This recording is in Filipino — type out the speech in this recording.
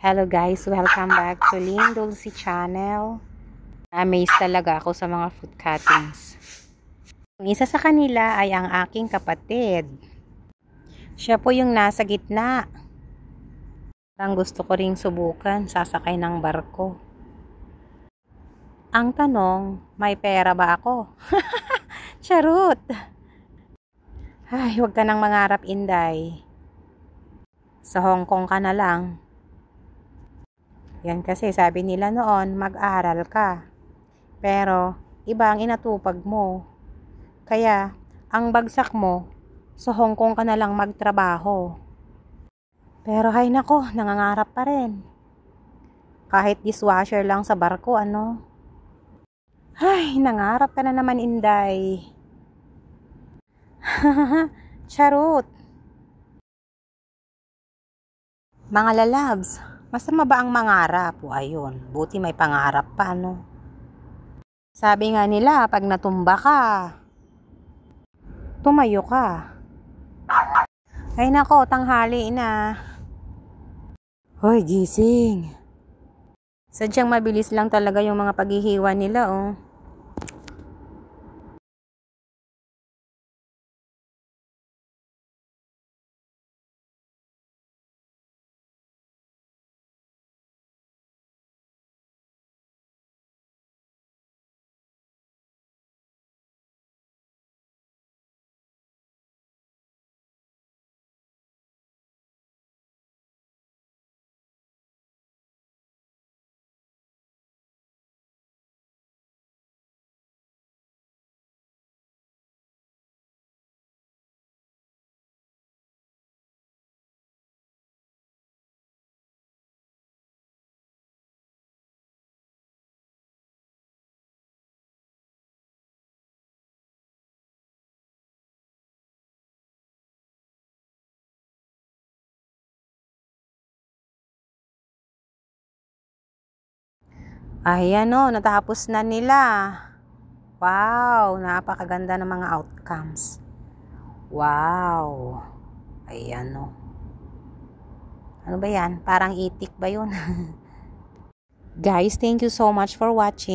Hello guys, welcome back to Lynn Dulce channel. Amazed talaga ako sa mga fruit cuttings. Ang isa sa kanila ay ang aking kapatid. Siya po yung nasa gitna. Parang gusto ko ring subukan sasakay ng barko. Ang tanong, may pera ba ako? Charot! Ay, huwag ka nang mangarap, Inday. Sa Hong Kong ka na lang. Yan kasi sabi nila noon, mag-aral ka. Pero, iba ang inatupag mo. Kaya, ang bagsak mo, sa Hong Kong ka na lang magtrabaho. Pero hay nako, nangangarap pa rin. Kahit dishwasher lang sa barko, ano? Ay, nangarap ka na naman, Inday. Charot. Mga lalabs, masama ba ang mangarap? O ayun, buti may pangarap pa, no? Sabi nga nila, pag natumba ka, tumayo ka. Ay nako, tanghali na. Hoy, gising. Sadyang mabilis lang talaga yung mga paghihiwa nila, oh. Ayan o, natapos na nila. Wow, napakaganda ng mga outcomes. Wow. Ayan o. Ano ba yan? Parang itik ba yun? Guys, thank you so much for watching.